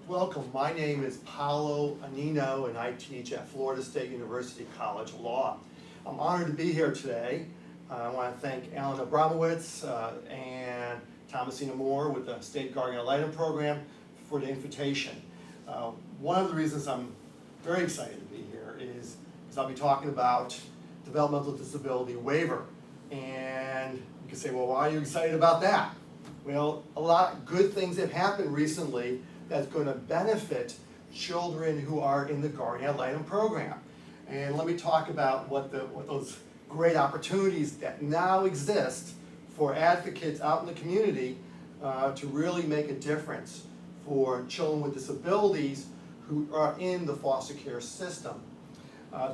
Welcome. My name is Paolo Annino, and I teach at Florida State University College of Law. I'm honored to be here today. I want to thank Alan Abramowitz and Thomasina Moore with the State Guardian Ad Litem program for the invitation. One of the reasons I'm very excited to be here is because I'll be talking about developmental disability waiver. And you can say, well, why are you excited about that? Well, a lot of good things have happened recently that's going to benefit children who are in the Guardian Ad Litem program. And let me talk about what those great opportunities that now exist for advocates out in the community to really make a difference for children with disabilities who are in the foster care system.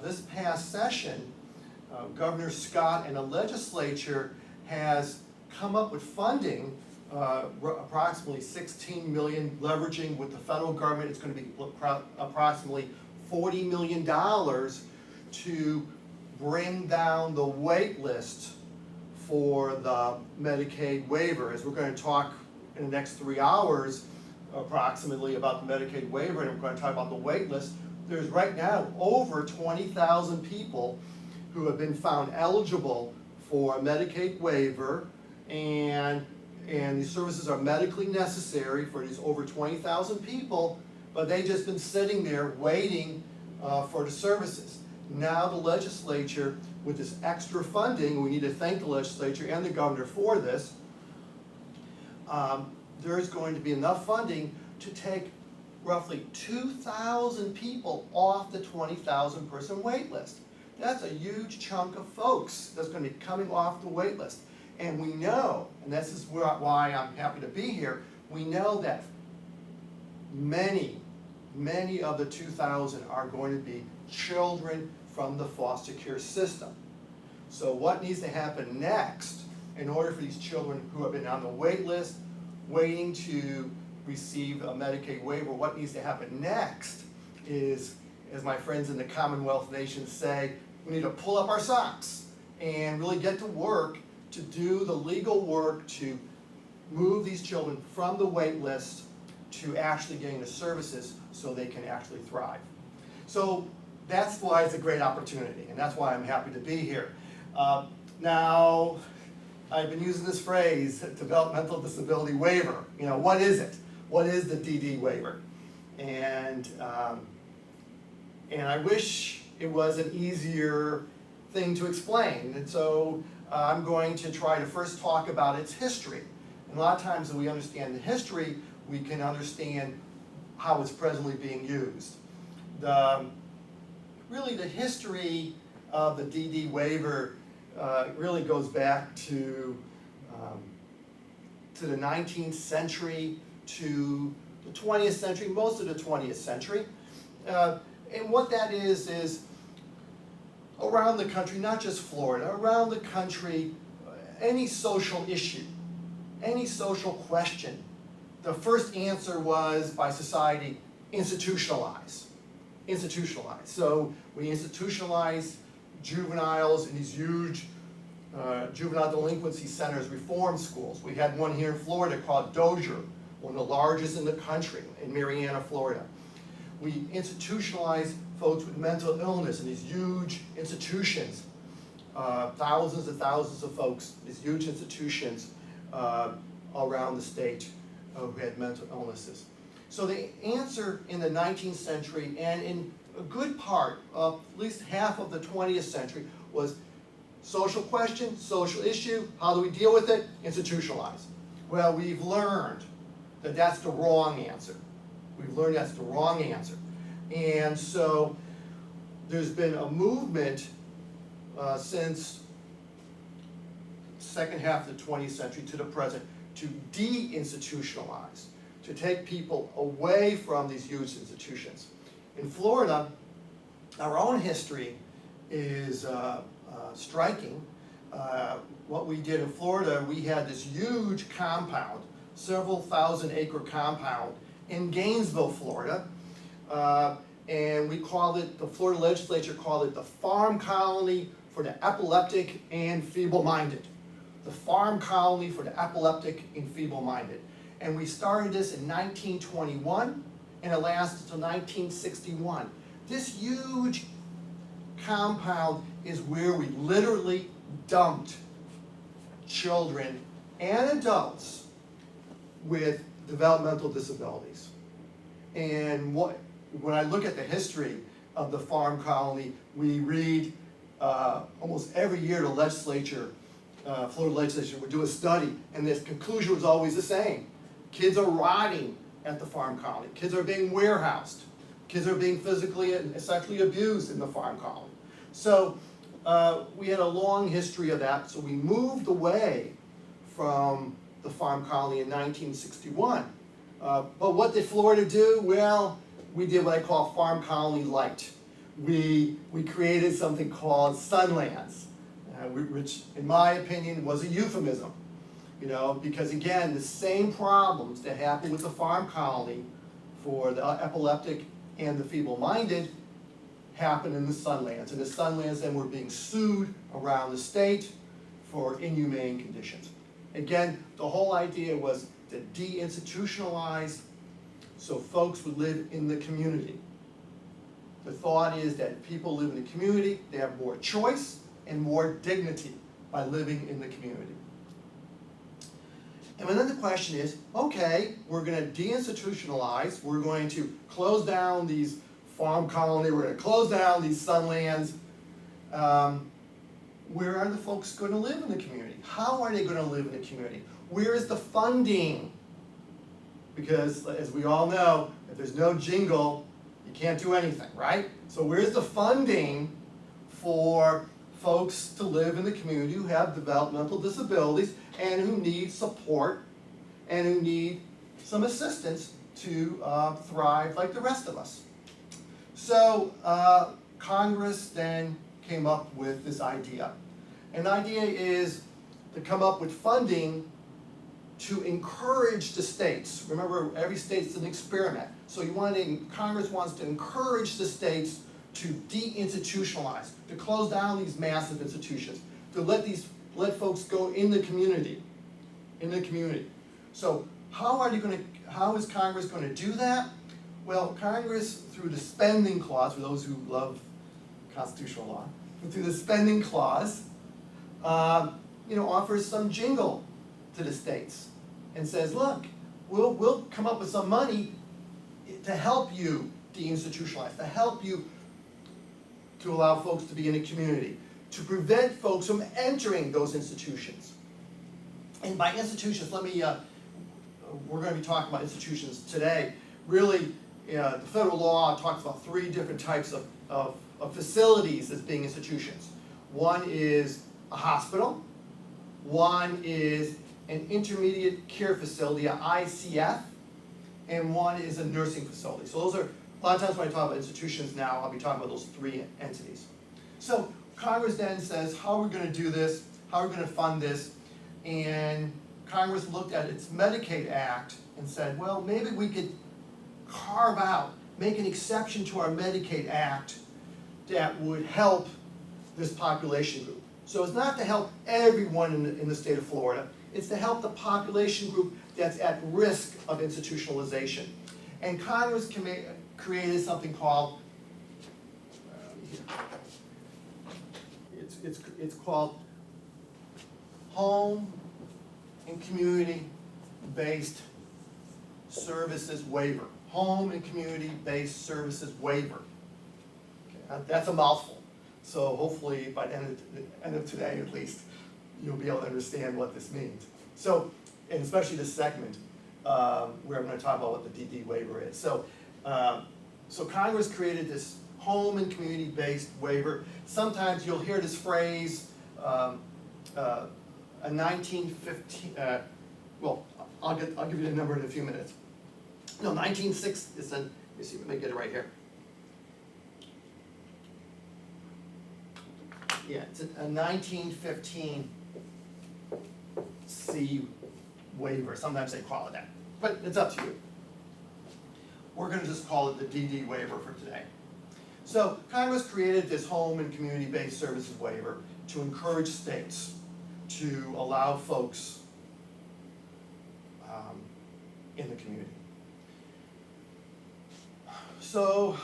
This past session, Governor Scott and the legislature has come up with funding, approximately $16 million, leveraging with the federal government. It's going to be approximately $40 million to bring down the wait list for the Medicaid waiver. As we're going to talk in the next 3 hours approximately about the Medicaid waiver, and we're going to talk about the wait list. There's right now over 20,000 people who have been found eligible for a Medicaid waiver, and these services are medically necessary for these over 20,000 people, but they've just been sitting there waiting for the services. Now the legislature, with this extra funding, we need to thank the legislature and the governor for this, there's going to be enough funding to take roughly 2,000 people off the 20,000 person wait list. That's a huge chunk of folks that's going to be coming off the wait list. And we know, and this is why I'm happy to be here, we know that many of the 2,000 are going to be children from the foster care system. So what needs to happen next in order for these children who have been on the wait list, waiting to receive a Medicaid waiver, what needs to happen next is, as my friends in the Commonwealth nations say, we need to pull up our socks and really get to work to do the legal work to move these children from the wait list to actually getting the services so they can actually thrive. So that's why it's a great opportunity, and that's why I'm happy to be here. Now, I've been using this phrase, developmental disability waiver. You know, what is it? What is the DD waiver? And I wish it was an easier thing to explain. And so I'm going to try to first talk about its history. And a lot of times when we understand the history, we can understand how it's presently being used. Really the history of the DD waiver really goes back to the 19th century, to the 20th century, most of the 20th century. And what that is around the country, not just Florida, around the country, any social issue, any social question, the first answer was by society, institutionalize. Institutionalize. So we institutionalized juveniles in these huge juvenile delinquency centers, reform schools. We had one here in Florida called Dozier, one of the largest in the country, in Marianna, Florida. We institutionalized folks with mental illness in these huge institutions, thousands and thousands of folks, these huge institutions around the state who had mental illnesses. So the answer in the 19th century and in a good part of at least half of the 20th century was social question, social issue, how do we deal with it? Institutionalize. Well, we've learned that that's the wrong answer. We've learned that's the wrong answer. And so there's been a movement since second half of the 20th century to the present to de-institutionalize, to take people away from these huge institutions. In Florida, our own history is striking. What we did in Florida, we had this huge compound, several thousand acre compound in Gainesville, Florida, and we called it, the Florida legislature called it the Farm Colony for the Epileptic and Feeble-Minded. The Farm Colony for the Epileptic and Feeble-Minded. And we started this in 1921, and it lasted until 1961. This huge compound is where we literally dumped children and adults with developmental disabilities. And when I look at the history of the farm colony, we read almost every year the legislature, Florida legislature would do a study, and the conclusion was always the same. Kids are rotting at the farm colony. Kids are being warehoused. Kids are being physically and sexually abused in the farm colony. So we had a long history of that, so we moved away from the farm colony in 1961. But what did Florida do? Well, we did what I call farm colony light. We created something called Sunlands, which in my opinion was a euphemism. Because again, the same problems that happened with the farm colony for the epileptic and the feeble-minded happened in the Sunlands. And the Sunlands then were being sued around the state for inhumane conditions. Again, the whole idea was to deinstitutionalize so folks would live in the community. The thought is that if people live in the community, they have more choice and more dignity by living in the community. And then the question is, okay, we're going to deinstitutionalize, we're going to close down these farm colony, we're going to close down these Sunlands. Where are the folks going to live in the community? How are they going to live in the community? Where is the funding? Because as we all know, if there's no jingle, you can't do anything, right? So where's the funding for folks to live in the community who have developmental disabilities and who need support and who need some assistance to thrive like the rest of us? So Congress then came up with this idea. And the idea is to come up with funding to encourage the states. Remember, every state's an experiment. So Congress wants to encourage the states to deinstitutionalize, to close down these massive institutions, to let folks go in the community. So how is Congress going to do that? Well, Congress, through the spending clause, for those who love constitutional law, through the spending clause, offers some jingle to the states and says, look, we'll come up with some money to help you deinstitutionalize, to help you to allow folks to be in a community, to prevent folks from entering those institutions. And by institutions, we're going to be talking about institutions today. Really, the federal law talks about 3 different types of facilities as being institutions. One is a hospital, one is an intermediate care facility, an ICF, and one is a nursing facility. So those are, a lot of times when I talk about institutions now, I'll be talking about those 3 entities. So Congress then says, how are we going to do this? How are we going to fund this? And Congress looked at its Medicaid Act and said, well, maybe we could carve out, make an exception to our Medicaid Act that would help this population group. So it's not to help everyone in the state of Florida, it's to help the population group that's at risk of institutionalization. And Congress created something called, it's called Home and Community-Based Services Waiver. Home and Community-Based Services Waiver. Okay, that's a mouthful. So hopefully by the end of today at least, you'll be able to understand what this means. So, and especially this segment, where I'm going to talk about what the DD Waiver is. So, so Congress created this home and community-based waiver. Sometimes you'll hear this phrase, a 1915, well, I'll give you the number in a few minutes. No, 1960, let me see, let me get it right here. Yeah, it's a 1915 C waiver. Sometimes they call it that, but it's up to you. We're going to just call it the DD waiver for today. So Congress created this home and community-based services waiver to encourage states to allow folks in the community. So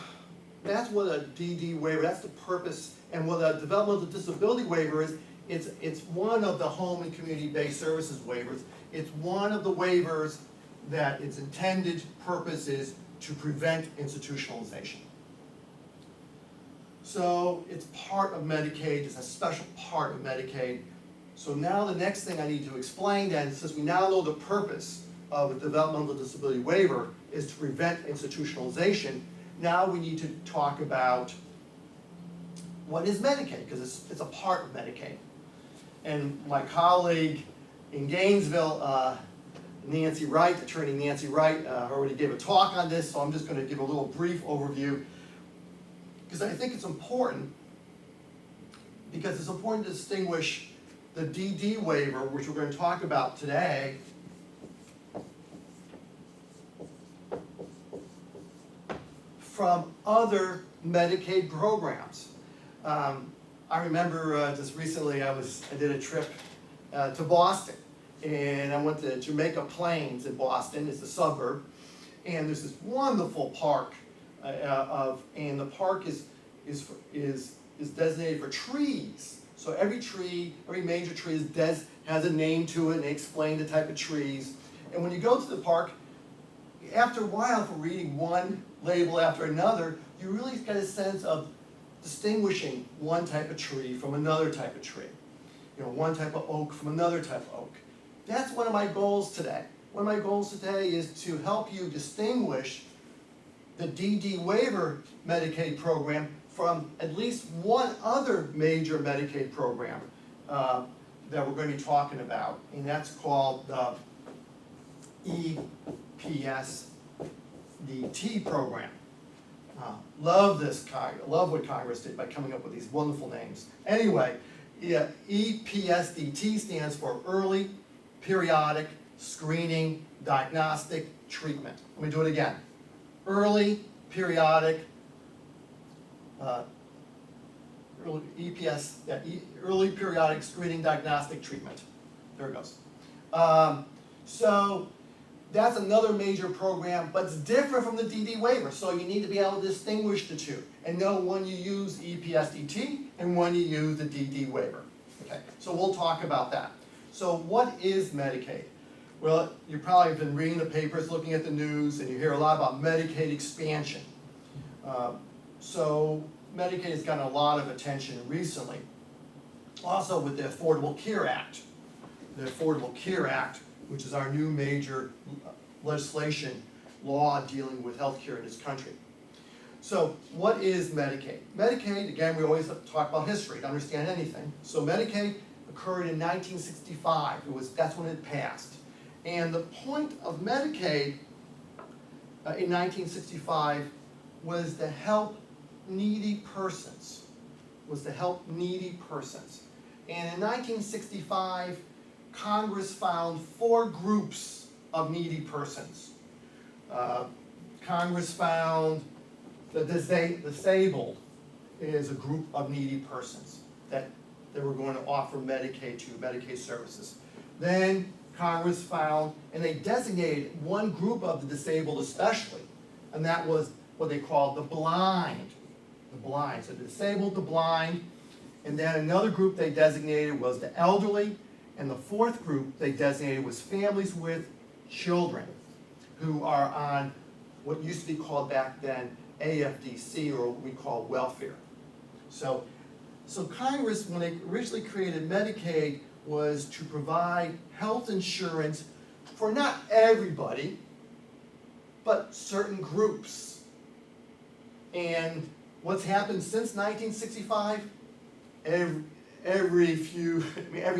that's what a DD waiver, that's the purpose, and what a developmental disability waiver is, it's one of the home and community-based services waivers. It's one of the waivers that its intended purpose is to prevent institutionalization. So it's part of Medicaid, it's a special part of Medicaid. So now the next thing I need to explain then, since we now know the purpose of a developmental disability waiver is to prevent institutionalization, now we need to talk about what is Medicaid, because it's a part of Medicaid. And my colleague in Gainesville, Nancy Wright, attorney Nancy Wright, already gave a talk on this, so I'm just going to give a little brief overview, because I think it's important, because it's important to distinguish the DD waiver, which we're going to talk about today, from other Medicaid programs. I remember just recently I did a trip to Boston, and I went to Jamaica Plains in Boston. It's a suburb, and there's this wonderful park and the park is designated for trees. So every tree, every major tree has a name to it, and they explain the type of trees. And when you go to the park, after a while, from reading one label after another, you really get a sense of distinguishing one type of tree from another type of tree. You know, one type of oak from another type of oak. That's one of my goals today. One of my goals today is to help you distinguish the DD Waiver Medicaid program from at least one other major Medicaid program that we're going to be talking about, and that's called the EPSDT program. Love what Congress did by coming up with these wonderful names. Anyway, yeah, EPSDT stands for Early Periodic Screening Diagnostic Treatment. Let me do it again. Early Periodic Early Periodic Screening Diagnostic Treatment. There it goes. So that's another major program, but it's different from the DD waiver. So you need to be able to distinguish the two and know when you use EPSDT and when you use the DD waiver. Okay, so we'll talk about that. So what is Medicaid? Well, you probably have been reading the papers, looking at the news, and you hear a lot about Medicaid expansion. So Medicaid has gotten a lot of attention recently. Also with the Affordable Care Act. The Affordable Care Act, which is our new major legislation, law dealing with health care in this country. So what is Medicaid? Medicaid, again, we always talk about history to understand anything. So Medicaid occurred in 1965. That's when it passed. And the point of Medicaid in 1965 was to help needy persons. And in 1965, Congress found 4 groups of needy persons. Congress found the disabled is a group of needy persons that they were going to offer Medicaid to, Medicaid services. Then Congress found, and they designated one group of the disabled especially, and that was what they called the blind. The blind, so the disabled, the blind, and then another group they designated was the elderly, and the 4th group they designated was families with children who are on what used to be called back then AFDC, or what we call welfare. So Congress, when they originally created Medicaid, was to provide health insurance for not everybody, but certain groups. And what's happened since 1965? Every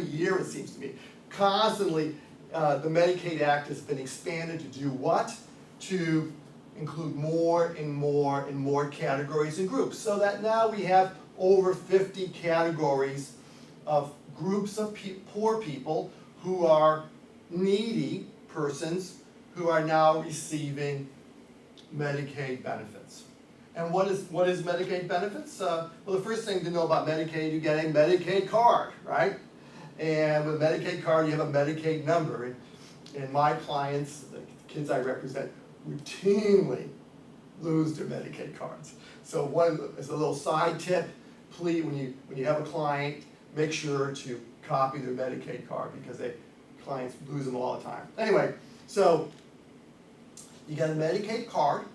year it seems to me, constantly the Medicaid Act has been expanded to do what? To include more and more and more categories and groups, so that now we have over 50 categories of groups of poor people who are needy persons who are now receiving Medicaid benefits. And what is Medicaid benefits? Well, the first thing to know about Medicaid, you get a Medicaid card, right? And with a Medicaid card, you have a Medicaid number. And my clients, the kids I represent, routinely lose their Medicaid cards. So as a little side tip, please, when you have a client, make sure to copy their Medicaid card because clients lose them all the time. Anyway, so you got a Medicaid card,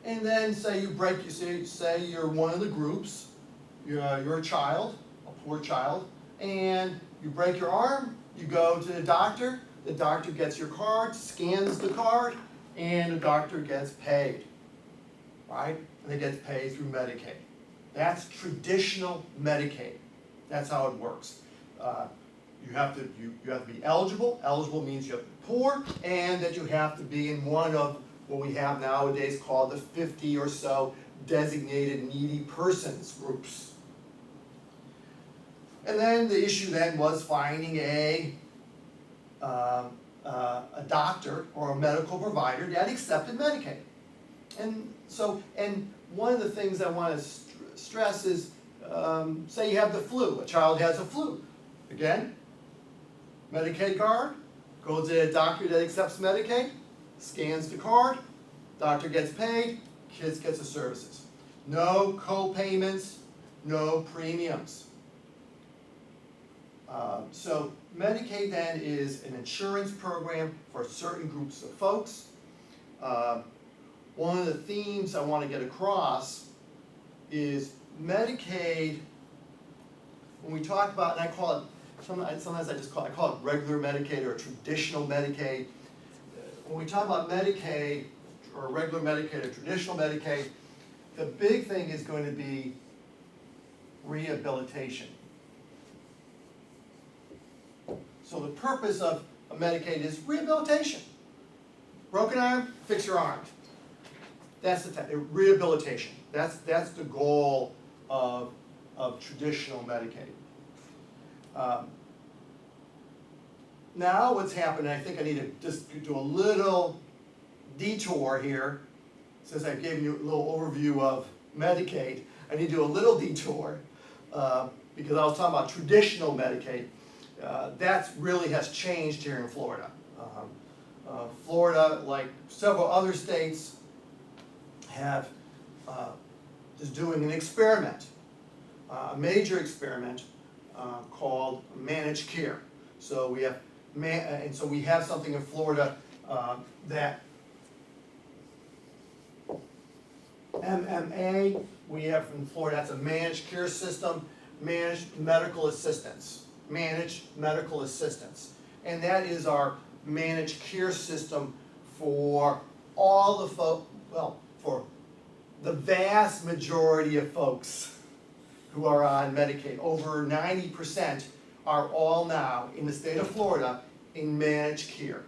and then say you're one of the groups, you're a child, a poor child, and you break your arm, you go to the doctor gets your card, scans the card, and the doctor gets paid, right? And it gets paid through Medicaid. That's traditional Medicaid. That's how it works. You have to be eligible. Eligible means you have to be poor, and that you have to be in one of what we have nowadays called the 50 or so designated needy persons groups. And then the issue then was finding a doctor or a medical provider that accepted Medicaid. And one of the things I want to stress is, say you have the flu, a child has a flu. Again, Medicaid card, goes to a doctor that accepts Medicaid, scans the card, doctor gets paid, kids gets the services. No co-payments, no premiums. So Medicaid then is an insurance program for certain groups of folks. One of the themes I want to get across is Medicaid, when we talk about, and I call it, sometimes I call it regular Medicaid or traditional Medicaid. When we talk about Medicaid, or regular Medicaid or traditional Medicaid, the big thing is going to be rehabilitation. So the purpose of a Medicaid is rehabilitation. Broken arm, fix your arm. That's the rehabilitation. That's the goal of traditional Medicaid. Now what's happened, I think I need to just do a little detour here, since I've given you a little overview of Medicaid. I need to do a little detour because I was talking about traditional Medicaid. That really has changed here in Florida. Florida, like several other states, is doing an experiment, a major experiment called managed care. So we have something in Florida that MMA, we have in Florida, that's a managed care system, managed medical assistance. And that is our managed care system for all the for the vast majority of folks who are on Medicaid. Over 90% are all now in the state of Florida in managed care.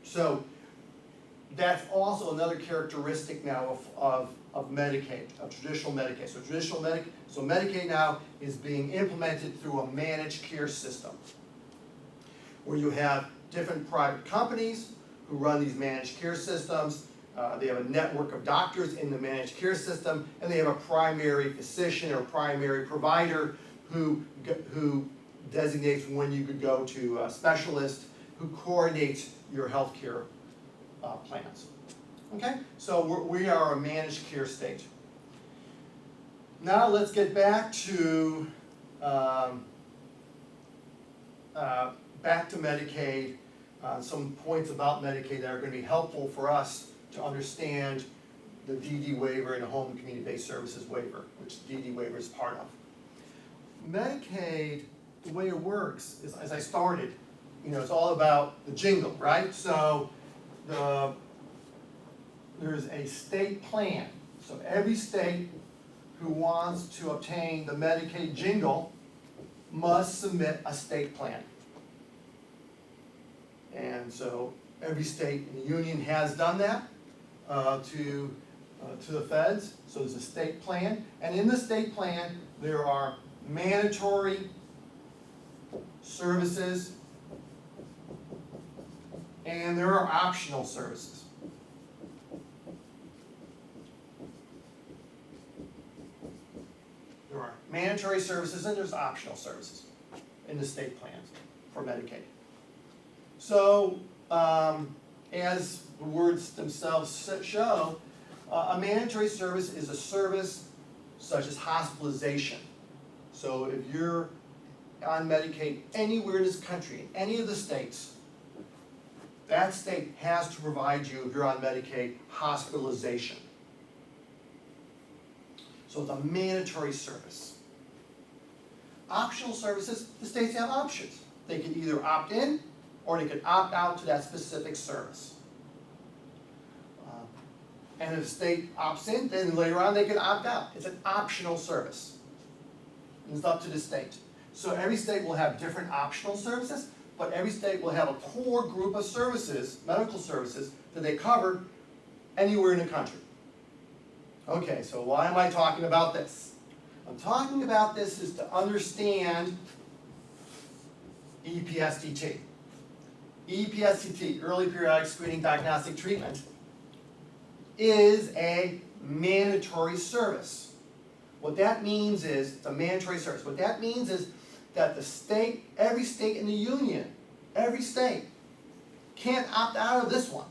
So that's also another characteristic now of Medicaid, of traditional Medicaid. So Medicaid now is being implemented through a managed care system, where you have different private companies who run these managed care systems. They have a network of doctors in the managed care system, and they have a primary physician or primary provider who designates when you could go to a specialist, who coordinates your health care plans. Okay, so we are a managed care state. Now let's get back to Medicaid. Some points about Medicaid that are going to be helpful for us to understand the DD waiver and the Home and Community-Based Services waiver, which DD waiver is part of. Medicaid, the way it works is, as I started, it's all about the jingle, right? So there's a state plan. So every state who wants to obtain the Medicaid jingle must submit a state plan. And so every state in the union has done that to the feds. So there's a state plan, and in the state plan there are mandatory services and there are optional services. There are mandatory services and there's optional services in the state plans for Medicaid. So, as the words themselves show, A mandatory service is a service such as hospitalization. So if you're on Medicaid anywhere in this country, in any of the states, that state has to provide you, if you're on Medicaid, hospitalization. So it's a mandatory service. Optional services, the states have options. They can either opt in or they can opt out to that specific service. And if the state opts in, then later on they can opt out. It's an optional service. It's up to the state. So every state will have different optional services, but every state will have a core group of services, medical services, that they cover anywhere in the country. Okay, so why am I talking about this? I'm talking about this is to understand EPSDT. EPSDT, Early Periodic Screening Diagnostic Treatment, is a mandatory service. What that means is, it's a mandatory service. What that means is that the state, every state in the union, every state, can't opt out of this one.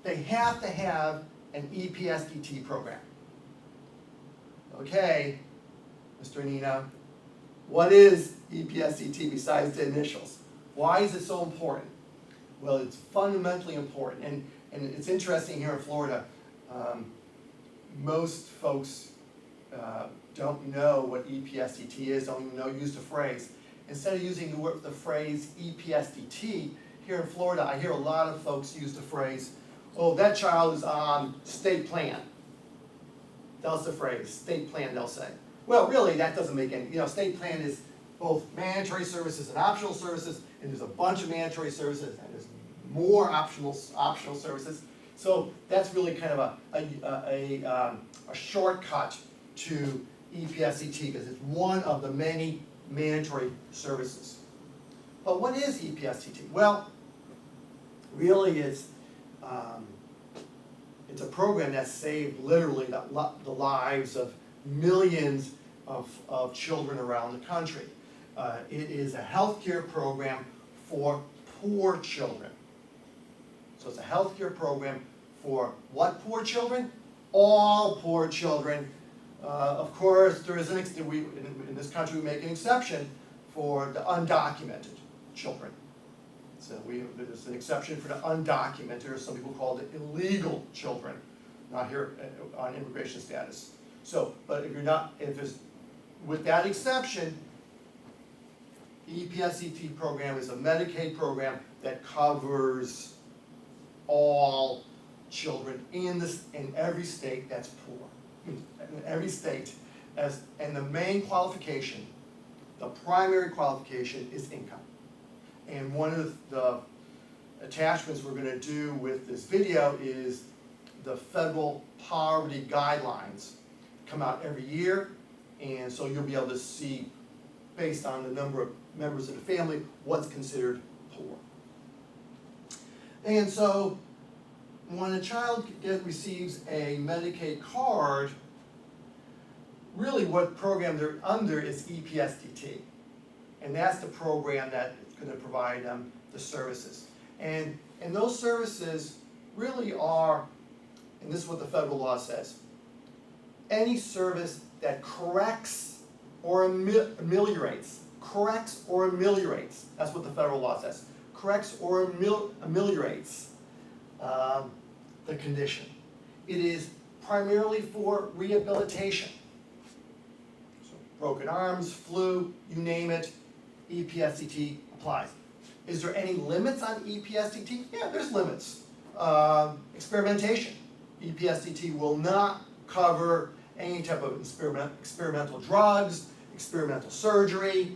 They have to have an EPSDT program. Okay, Mr. Annino, what is EPSDT besides the initials? Why is it so important? Well, it's fundamentally important, and it's interesting here in Florida. Most folks don't know what EPSDT is, don't even use the phrase. Instead of using the phrase EPSDT, here in Florida, I hear a lot of folks use the phrase, oh, that child is on state plan. That's the phrase, state plan, they'll say. Well, really, that doesn't make any, state plan is both mandatory services and optional services, and there's a bunch of mandatory services, and there's more optional services. So that's really kind of a shortcut to EPSDT, because it's one of the many mandatory services. But what is EPSDT? Well, really it's a program that saved literally the lives of millions of children around the country. It is a healthcare program for poor children. So it's a healthcare program for what poor children? All poor children. Of course, there is in this country we make an exception for the undocumented children. So there's an exception for the undocumented, or some people call it illegal children, not here on immigration status. So, but if it's with that exception, the EPSDT program is a Medicaid program that covers all children in every state that's poor. In every state, and the main qualification, the primary qualification is income. And one of the attachments we're going to do with this video is the federal poverty guidelines. Come out every year, and so you'll be able to see, based on the number of members of the family, what's considered poor. And so when a child receives a Medicaid card, really what program they're under is EPSDT. And that's the program that is going to provide them the services. And those services really are, and this is what the federal law says, any service that corrects or ameliorates, that's what the federal law says, corrects or ameliorates the condition. It is primarily for rehabilitation. So broken arms, flu, you name it, EPSDT applies. Is there any limits on EPSDT? Yeah, there's limits. Experimentation. EPSDT will not cover any type of experimental drugs, experimental surgery.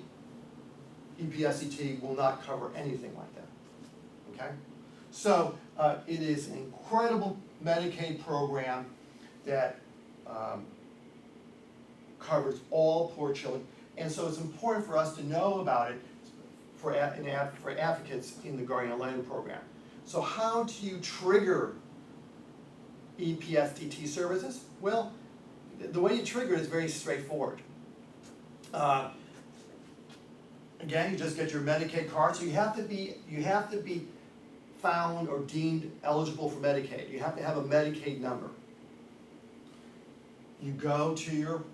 EPSDT will not cover anything like that. Okay? So it is an incredible Medicaid program that covers all poor children. And so it's important for us to know about it for advocates in the Guardian ad litem program. So how do you trigger EPSDT services? Well, the way you trigger it is very straightforward. Again, you just get your Medicaid card. So you have to be found or deemed eligible for Medicaid. You have to have a Medicaid number. You go to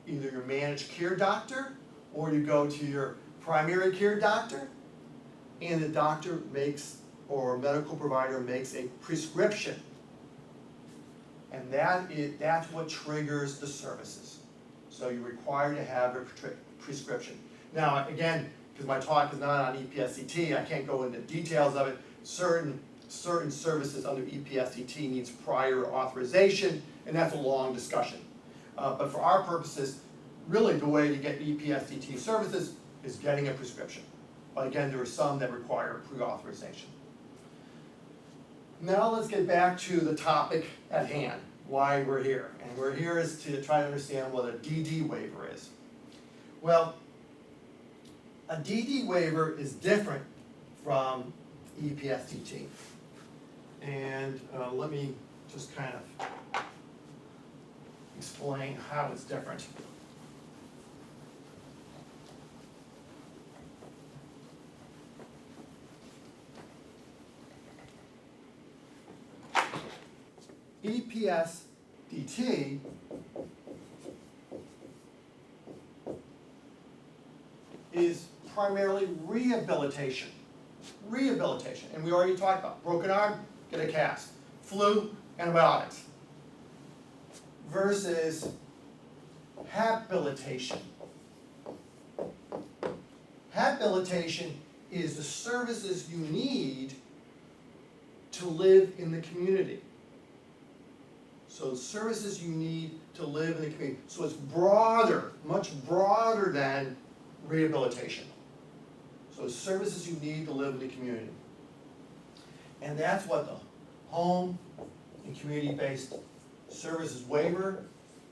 either your managed care doctor or you go to your primary care doctor, and the doctor makes, or medical provider makes a prescription. And that's what triggers the services. So you're required to have a prescription. Now, again, because my talk is not on EPSDT, I can't go into details of it. Certain services under EPSDT needs prior authorization, and that's a long discussion. But for our purposes, really the way to get EPSDT services is getting a prescription. But again, there are some that require pre-authorization. Now let's get back to the topic at hand, why we're here. And we're here is to try to understand what a DD waiver is. Well, a DD waiver is different from EPSDT. And let me just kind of explain how it's different. EPSDT is primarily rehabilitation. Rehabilitation, and we already talked about broken arm, get a cast, flu, antibiotics, versus habilitation. Habilitation is the services you need to live in the community. So services you need to live in the community. So it's broader, much broader than rehabilitation. So services you need to live in the community. And that's what the home and community-based services waiver,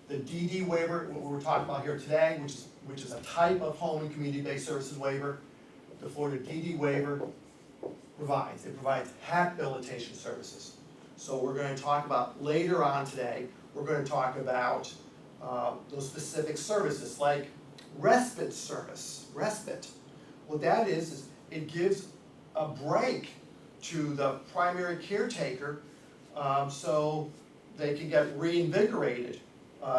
the DD waiver, what we're talking about here today, which is a type of home and community-based services waiver, the Florida DD waiver provides. It provides habilitation services. So we're going to talk about later on today, we're going to talk about those specific services like respite service, respite. What that is it gives a break to the primary caretaker so they can get reinvigorated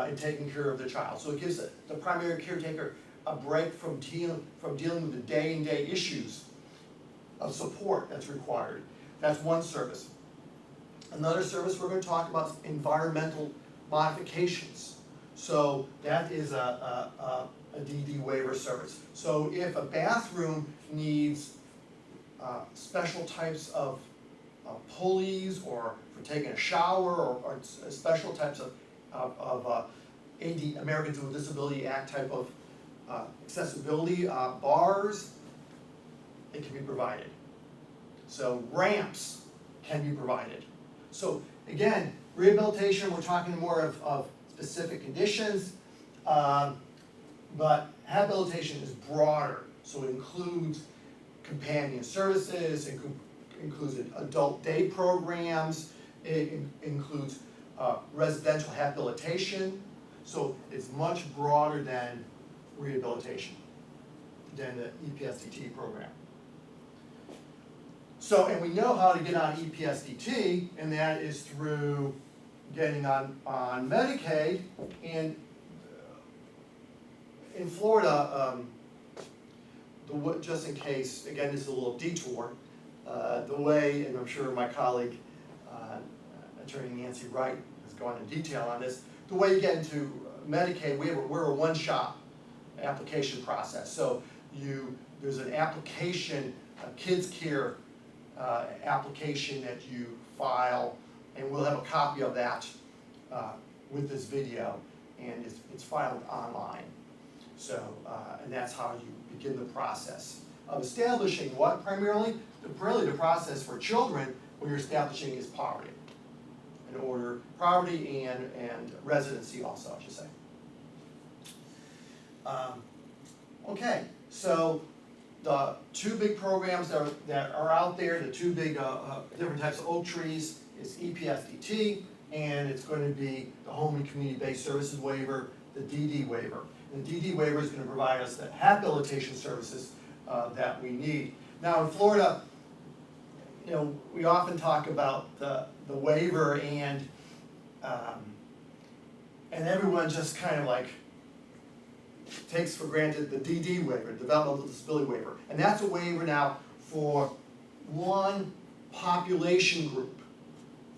in taking care of the child. So it gives the primary caretaker a break from dealing with the day-to-day issues of support that's required. That's one service. Another service we're going to talk about is environmental modifications. So that is a DD waiver service. So if a bathroom needs special types of pulleys, or for taking a shower, or special types of AD, Americans with Disability Act type of accessibility bars, it can be provided. So ramps can be provided. So again, rehabilitation, we're talking more of specific conditions, but habilitation is broader. So it includes companion services, it includes adult day programs, it includes residential habilitation. So it's much broader than rehabilitation, than the EPSDT program. So, and we know how to get on EPSDT, and that is through getting on Medicaid. And in Florida, just in case, again, this is a little detour, the way, and I'm sure my colleague, Attorney Nancy Wright, has gone into detail on this, the way you get into Medicaid, we're a one-shot application process. So there's an application, a kids care application that you file, and we'll have a copy of that with this video, and it's filed online. So, and that's how you begin the process of establishing what primarily the process for children when you're establishing is poverty. In order, poverty and residency also, I should say. Okay, so the two big programs that are out there, the two big different types of oak trees, is EPSDT, and it's going to be the Home and Community-Based Services Waiver, the DD Waiver. And the DD Waiver is going to provide us the habilitation services that we need. Now in Florida, we often talk about the waiver and everyone just kind of like takes for granted the DD waiver, Developmental Disability Waiver. And that's a waiver now for one population group,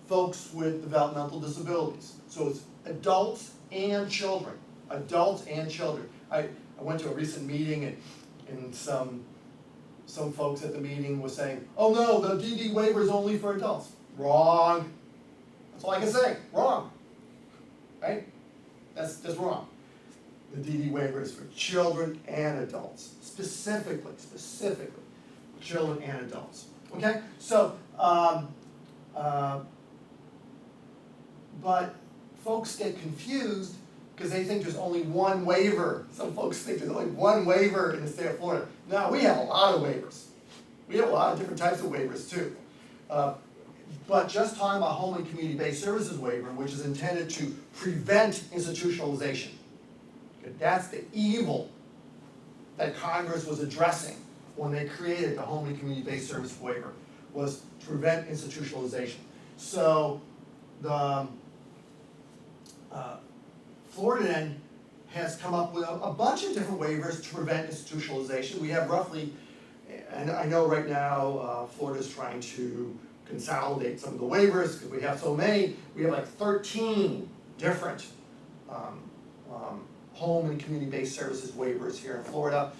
folks with developmental disabilities. So it's adults and children, adults and children. I went to a recent meeting and some folks at the meeting were saying, oh no, the DD waiver is only for adults. Wrong. That's all I can say, wrong. Right? That's wrong. The DD waiver is for children and adults, specifically, children and adults. Okay, so, but folks get confused because they think there's only one waiver. Some folks think there's only one waiver in the state of Florida. No, we have a lot of waivers. We have a lot of different types of waivers too. But just talking about home and community-based services waiver, which is intended to prevent institutionalization. Okay, that's the evil that Congress was addressing when they created the home and community-based service waiver, was to prevent institutionalization. So the Florida then has come up with a bunch of different waivers to prevent institutionalization. We have roughly, and I know right now Florida's trying to consolidate some of the waivers because we have so many. We have like 13 different home and community-based services waivers here in Florida.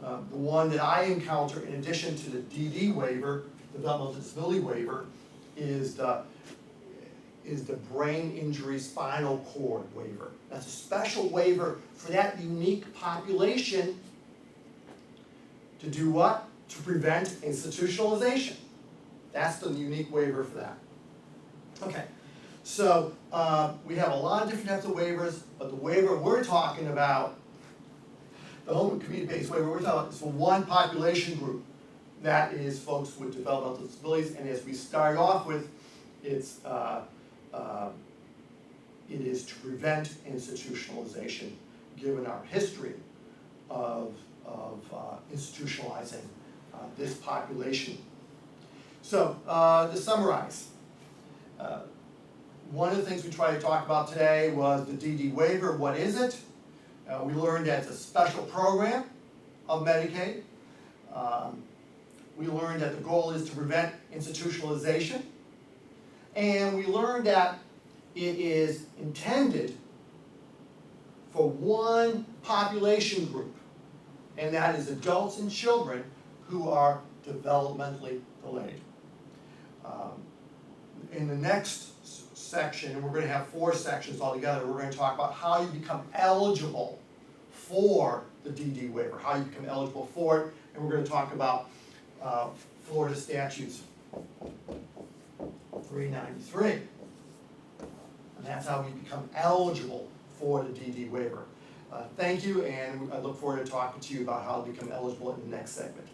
The one that I encounter in addition to the DD waiver, Developmental Disability Waiver, is the brain injury spinal cord waiver. That's a special waiver for that unique population to do what? To prevent institutionalization. That's the unique waiver for that. Okay, so we have a lot of different types of waivers, but the waiver we're talking about, the home and community-based waiver we're talking about, is for one population group. That is folks with developmental disabilities, and as we start off with, it is to prevent institutionalization, given our history of institutionalizing this population. So, to summarize, one of the things we tried to talk about today was the DD waiver. What is it? We learned that it's a special program of Medicaid. We learned that the goal is to prevent institutionalization. And we learned that it is intended for one population group, and that is adults and children who are developmentally delayed. In the next section, and we're going to have 4 sections altogether, we're going to talk about how you become eligible for the DD waiver, how you become eligible for it, and we're going to talk about Florida statutes 393. And that's how we become eligible for the DD waiver. Thank you, and I look forward to talking to you about how to become eligible in the next segment.